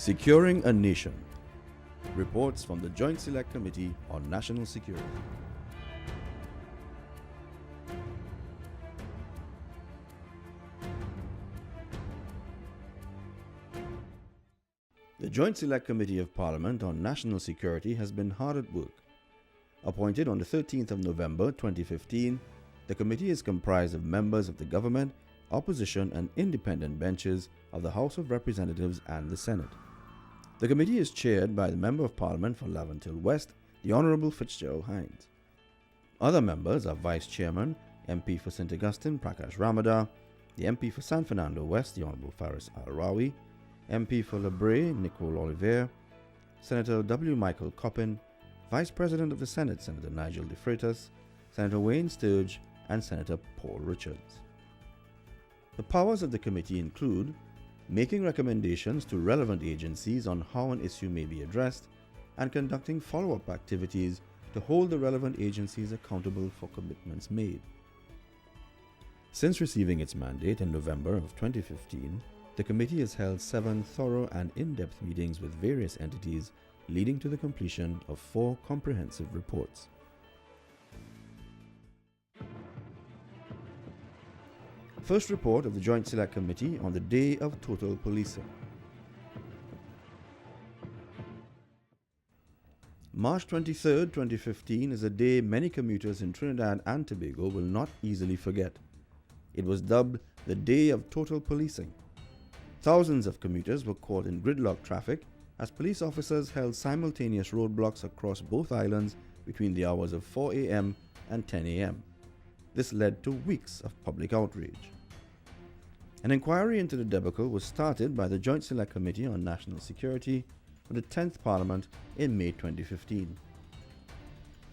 Securing a Nation. Reports from the Joint Select Committee on National Security. The Joint Select Committee of Parliament on National Security has been hard at work. Appointed on the 13th of November 2015, the committee is comprised of members of the government, opposition and independent benches of the House of Representatives and the Senate. The committee is chaired by the Member of Parliament for Laventille West, the Honourable Fitzgerald Hines. Other members are Vice Chairman, MP for St. Augustine Prakash Ramadar, the MP for San Fernando West, the Honourable Faris Al-Rawi, MP for Lebre, Nicole Olivier, Senator W. Michael Coppin, Vice President of the Senate, Senator Nigel De Freitas, Senator Wayne Sturge, and Senator Paul Richards. The powers of the committee include making recommendations to relevant agencies on how an issue may be addressed and conducting follow-up activities to hold the relevant agencies accountable for commitments made. Since receiving its mandate in November of 2015, the committee has held 7 thorough and in-depth meetings with various entities, leading to the completion of 4 comprehensive reports. First report of the Joint Select Committee on the Day of Total Policing. March 23, 2015 is a day many commuters in Trinidad and Tobago will not easily forget. It was dubbed the Day of Total Policing. Thousands of commuters were caught in gridlock traffic as police officers held simultaneous roadblocks across both islands between the hours of 4 a.m. and 10 a.m. This led to weeks of public outrage. An inquiry into the debacle was started by the Joint Select Committee on National Security of the 10th Parliament in May 2015.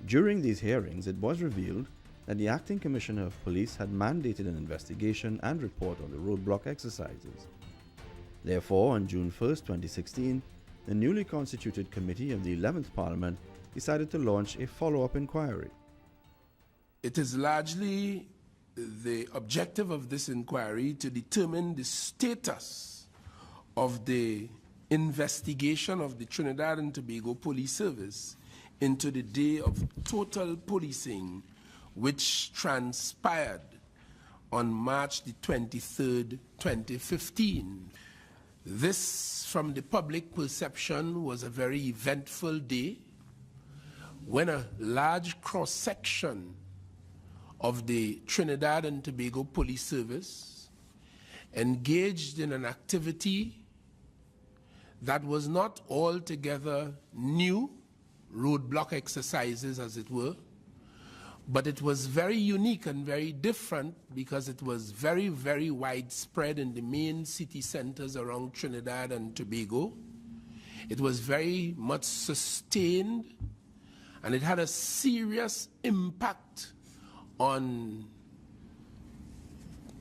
During these hearings, it was revealed that the Acting Commissioner of Police had mandated an investigation and report on the roadblock exercises. Therefore, on June 1, 2016, the newly constituted Committee of the 11th Parliament decided to launch a follow-up inquiry. It is largely the objective of this inquiry to determine the status of the investigation of the Trinidad and Tobago Police Service into the Day of Total Policing, which transpired on March the 23rd, 2015. This, from the public perception, was a very eventful day when a large cross-section of the Trinidad and Tobago Police Service engaged in an activity that was not altogether new, roadblock exercises as it were, but it was very unique and very different because it was very, very widespread in the main city centers around Trinidad and Tobago. It was very much sustained, and it had a serious impact on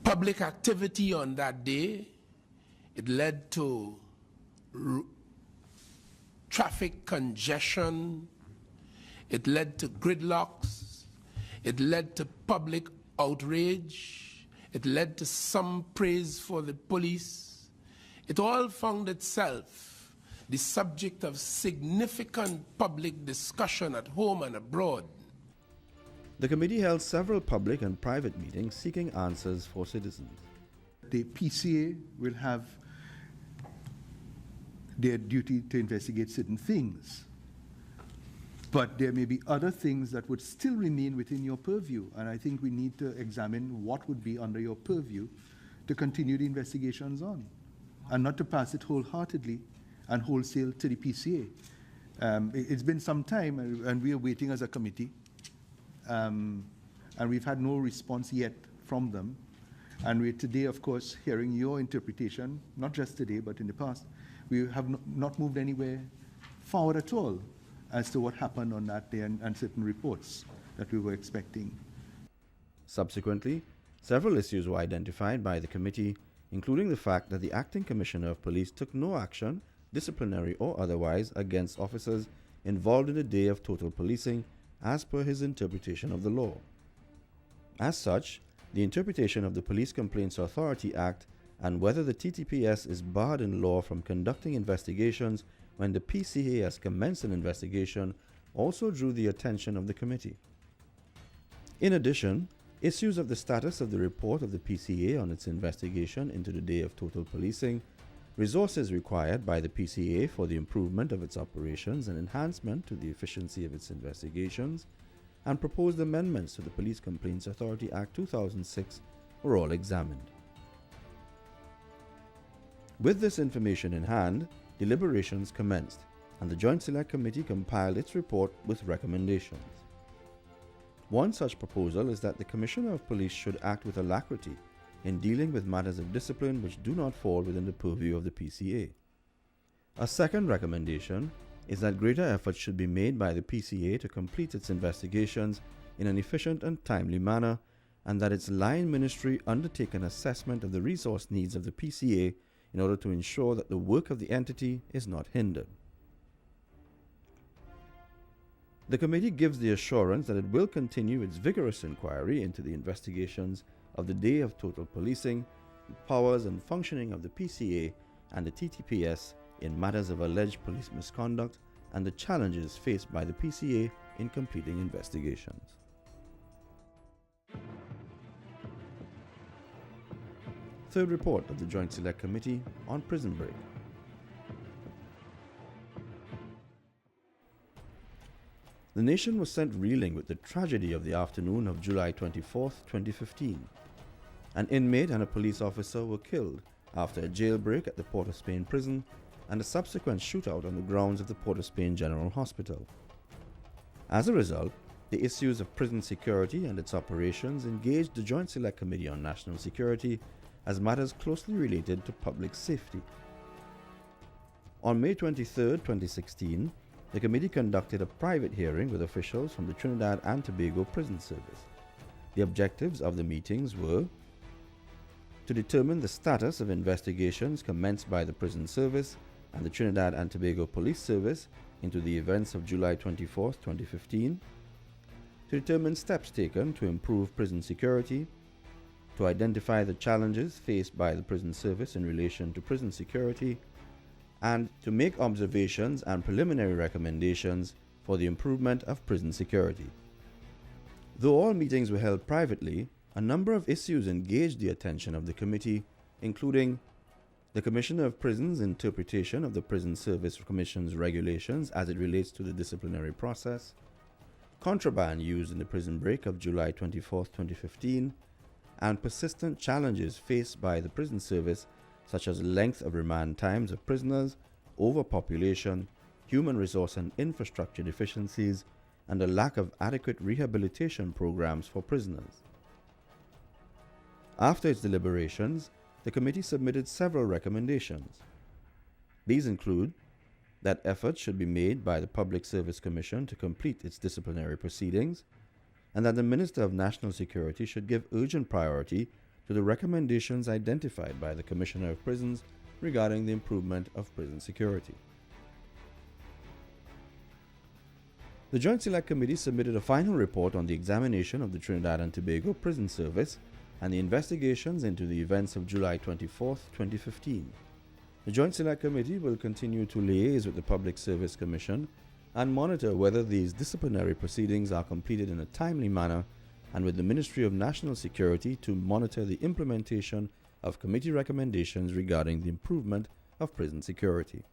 public activity on that day. It led to traffic congestion. It led to gridlocks. It led to public outrage. It led to some praise for the police. It all found itself the subject of significant public discussion at home and abroad. The committee held several public and private meetings seeking answers for citizens. The PCA will have their duty to investigate certain things, but there may be other things that would still remain within your purview, and I think we need to examine what would be under your purview to continue the investigations on, and not to pass it wholeheartedly and wholesale to the PCA. It's been some time, and we are waiting as a committee, and we've had no response yet from them. And we're today, of course, hearing your interpretation, not just today, but in the past. We have not moved anywhere forward at all as to what happened on that day and certain reports that we were expecting. Subsequently, several issues were identified by the committee, including the fact that the Acting Commissioner of Police took no action, disciplinary or otherwise, against officers involved in the Day of Total Policing as per his interpretation of the law. As such, the interpretation of the Police Complaints Authority Act and whether the TTPS is barred in law from conducting investigations when the PCA has commenced an investigation also drew the attention of the committee. In addition, issues of the status of the report of the PCA on its investigation into the day of total policing, resources required by the PCA for the improvement of its operations and enhancement to the efficiency of its investigations, and proposed amendments to the Police Complaints Authority Act 2006 were all examined. With this information in hand, deliberations commenced, and the Joint Select Committee compiled its report with recommendations. One such proposal is that the Commissioner of Police should act with alacrity in dealing with matters of discipline which do not fall within the purview of the PCA. A second recommendation is that greater efforts should be made by the PCA to complete its investigations in an efficient and timely manner, and that its line ministry undertake an assessment of the resource needs of the PCA in order to ensure that the work of the entity is not hindered. The committee gives the assurance that it will continue its vigorous inquiry into the investigations of the day of total policing, the powers and functioning of the PCA and the TTPS in matters of alleged police misconduct, and the challenges faced by the PCA in completing investigations. Third report of the Joint Select Committee on prison break. The nation was sent reeling with the tragedy of the afternoon of July 24, 2015. An inmate and a police officer were killed after a jailbreak at the Port of Spain prison and a subsequent shootout on the grounds of the Port of Spain General Hospital. As a result, the issues of prison security and its operations engaged the Joint Select Committee on National Security as matters closely related to public safety. On May 23, 2016, the committee conducted a private hearing with officials from the Trinidad and Tobago Prison Service. The objectives of the meetings were to determine the status of investigations commenced by the Prison Service and the Trinidad and Tobago Police Service into the events of July 24, 2015, to determine steps taken to improve prison security, to identify the challenges faced by the Prison Service in relation to prison security, and to make observations and preliminary recommendations for the improvement of prison security. Though all meetings were held privately, a number of issues engaged the attention of the committee, including the Commissioner of Prisons' interpretation of the Prison Service Commission's regulations as it relates to the disciplinary process, contraband used in the prison break of July 24, 2015, and persistent challenges faced by the prison service such as length of remand times of prisoners, overpopulation, human resource and infrastructure deficiencies, and a lack of adequate rehabilitation programs for prisoners. After its deliberations, the committee submitted several recommendations. These include that efforts should be made by the Public Service Commission to complete its disciplinary proceedings, and that the Minister of National Security should give urgent priority to the recommendations identified by the Commissioner of Prisons regarding the improvement of prison security. The Joint Select Committee submitted a final report on the examination of the Trinidad and Tobago Prison Service and the investigations into the events of July 24, 2015. The Joint Select Committee will continue to liaise with the Public Service Commission and monitor whether these disciplinary proceedings are completed in a timely manner, and with the Ministry of National Security to monitor the implementation of committee recommendations regarding the improvement of prison security.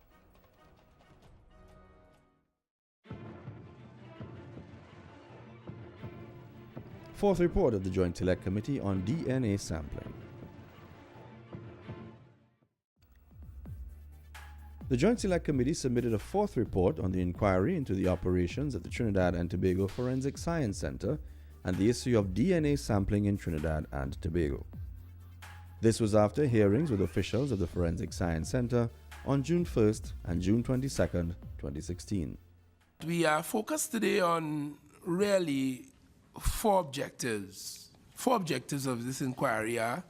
Fourth report of the Joint Select Committee on DNA sampling. The Joint Select Committee submitted a fourth report on the inquiry into the operations of the Trinidad and Tobago Forensic Science Center and the issue of DNA sampling in Trinidad and Tobago. This was after hearings with officials of the Forensic Science Center on June 1st and June 22nd, 2016. We are focused today on really four objectives. Four objectives of this inquiry are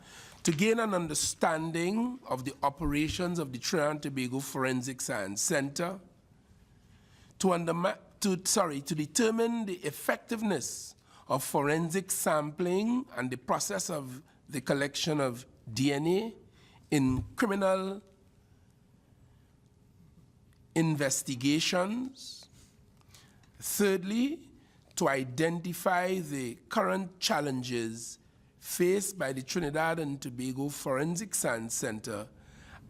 to gain an understanding of the operations of the Trinidad and Tobago Forensic Science Center, to determine the effectiveness of forensic sampling and the process of the collection of DNA in criminal investigations. Thirdly, to identify the current challenges faced by the Trinidad and Tobago Forensic Science Center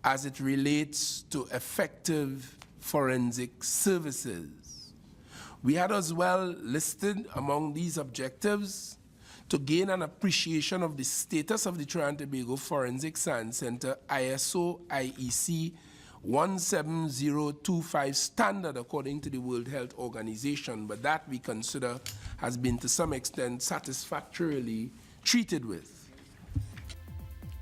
as it relates to effective forensic services. We had as well listed among these objectives to gain an appreciation of the status of the Trinidad and Tobago Forensic Science Center ISO IEC 17025 standard according to the World Health Organization, but that we consider has been to some extent satisfactorily treated with.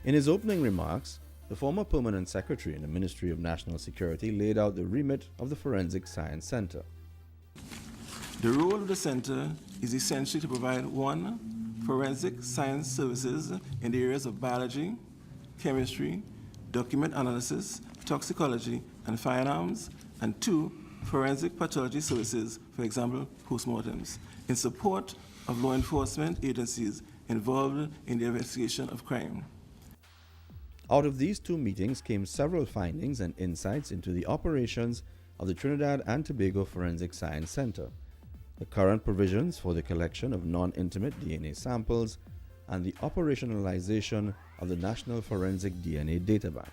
In his opening remarks, the former permanent secretary in the Ministry of National Security laid out the remit of the Forensic Science Center. The role of the center is essentially to provide 1, forensic science services in the areas of biology, chemistry, document analysis, toxicology, and firearms, and 2, forensic pathology services, for example, postmortems, in support of law enforcement agencies involved in the investigation of crime. Out of these 2 meetings came several findings and insights into the operations of the Trinidad and Tobago Forensic Science Center, the current provisions for the collection of non-intimate DNA samples, and the operationalization of the National Forensic DNA Databank.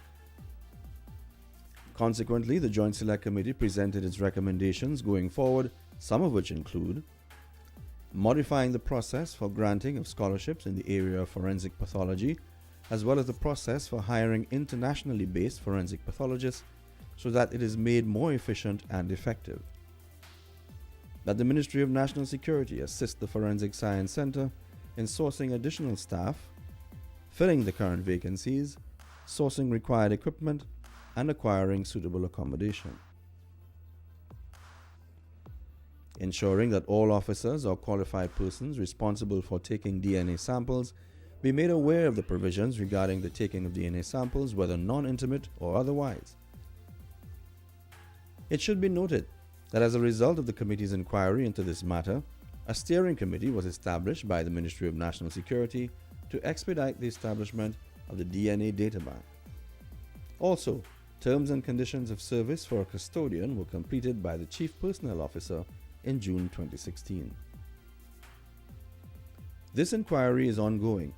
Consequently, the Joint Select Committee presented its recommendations going forward, some of which include modifying the process for granting of scholarships in the area of forensic pathology, as well as the process for hiring internationally based forensic pathologists so that it is made more efficient and effective. That the Ministry of National Security assist the Forensic Science Center in sourcing additional staff, filling the current vacancies, sourcing required equipment, and acquiring suitable accommodation. Ensuring that all officers or qualified persons responsible for taking DNA samples be made aware of the provisions regarding the taking of DNA samples, whether non-intimate or otherwise. It should be noted that as a result of the committee's inquiry into this matter, a steering committee was established by the Ministry of National Security to expedite the establishment of the DNA databank. Also, terms and conditions of service for a custodian were completed by the Chief Personnel Officer in June 2016. This inquiry is ongoing.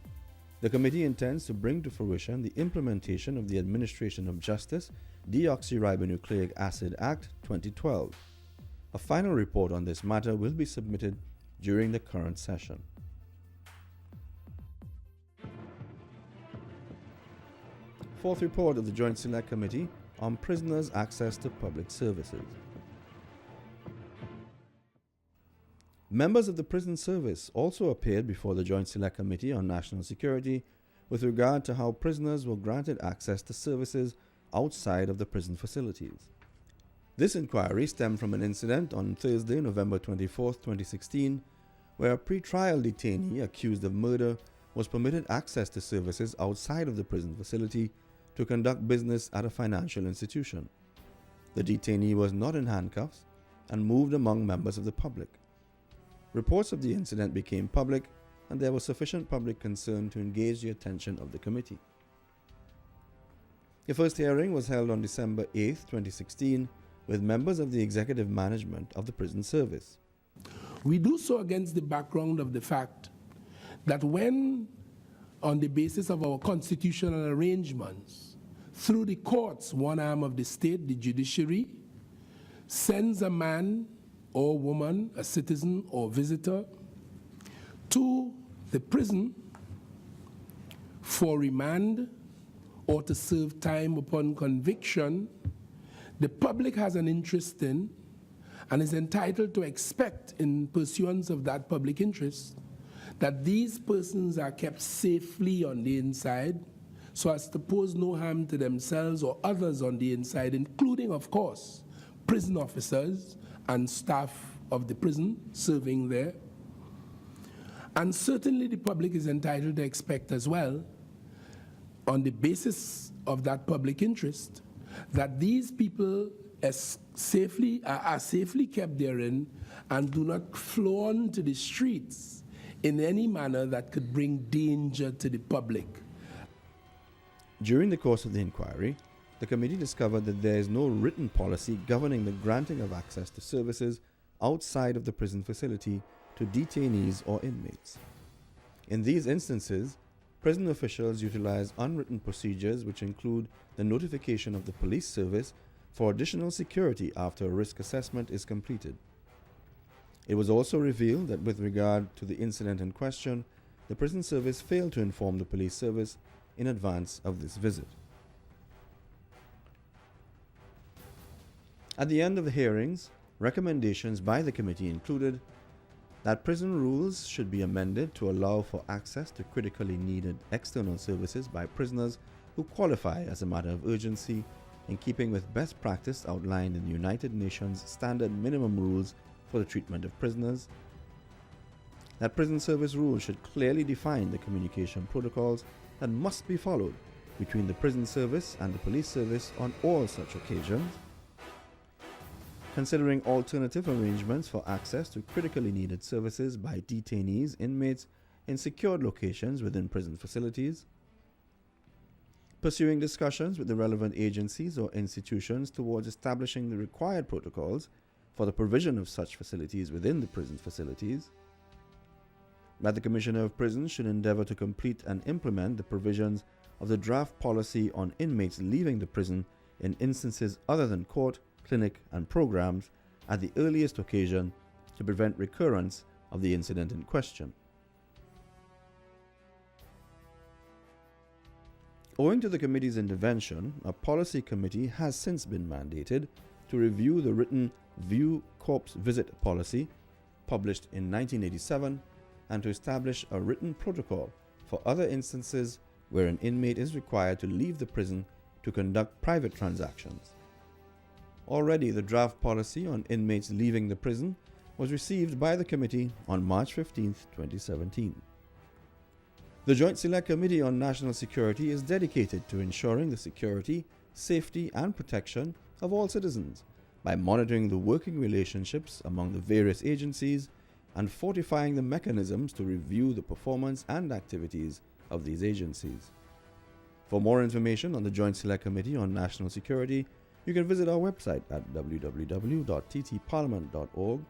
The committee intends to bring to fruition the implementation of the Administration of Justice Deoxyribonucleic Acid Act 2012. A final report on this matter will be submitted during the current session. Fourth report of the Joint Select Committee on prisoners' access to public services. Members of the prison service also appeared before the Joint Select Committee on National Security with regard to how prisoners were granted access to services outside of the prison facilities. This inquiry stemmed from an incident on Thursday, November 24, 2016, where a pre-trial detainee accused of murder was permitted access to services outside of the prison facility to conduct business at a financial institution. The detainee was not in handcuffs and moved among members of the public. Reports of the incident became public, and there was sufficient public concern to engage the attention of the committee. The first hearing was held on December 8, 2016, with members of the executive management of the prison service. We do so against the background of the fact that when, on the basis of our constitutional arrangements, through the courts, one arm of the state, the judiciary, sends a man or woman, a citizen or visitor, to the prison for remand or to serve time upon conviction, the public has an interest in and is entitled to expect, in pursuance of that public interest, that these persons are kept safely on the inside so as to pose no harm to themselves or others on the inside, including, of course, prison officers and staff of the prison serving there. And certainly the public is entitled to expect as well, on the basis of that public interest, that these people are safely kept therein and do not flow onto the streets in any manner that could bring danger to the public. During the course of the inquiry, the committee discovered that there is no written policy governing the granting of access to services outside of the prison facility to detainees or inmates. In these instances, prison officials utilize unwritten procedures which include the notification of the police service for additional security after a risk assessment is completed. It was also revealed that with regard to the incident in question, the prison service failed to inform the police service in advance of this visit. At the end of the hearings, recommendations by the committee included that prison rules should be amended to allow for access to critically needed external services by prisoners who qualify as a matter of urgency, in keeping with best practice outlined in the United Nations Standard Minimum Rules for the Treatment of Prisoners. That prison service rules should clearly define the communication protocols that must be followed between the prison service and the police service on all such occasions. Considering alternative arrangements for access to critically needed services by detainees, inmates in secured locations within prison facilities. Pursuing discussions with the relevant agencies or institutions towards establishing the required protocols for the provision of such facilities within the prison facilities. That the Commissioner of Prisons should endeavor to complete and implement the provisions of the draft policy on inmates leaving the prison in instances other than court, clinic, and programs at the earliest occasion to prevent recurrence of the incident in question. Owing to the committee's intervention, a policy committee has since been mandated to review the written View Corpse Visit policy published in 1987 and to establish a written protocol for other instances where an inmate is required to leave the prison to conduct private transactions. Already, the draft policy on inmates leaving the prison was received by the committee on March 15, 2017. The Joint Select Committee on National Security is dedicated to ensuring the security, safety, and protection of all citizens by monitoring the working relationships among the various agencies and fortifying the mechanisms to review the performance and activities of these agencies. For more information on the Joint Select Committee on National Security, you can visit our website at www.ttparliament.org,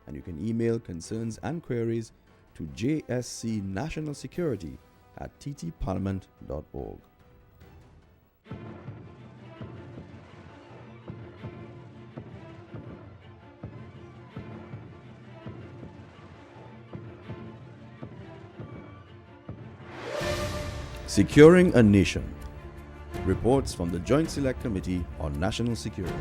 and you can email concerns and queries to jscnationalsecurity@ttparliament.org. Securing a Nation. Reports from the Joint Select Committee on National Security.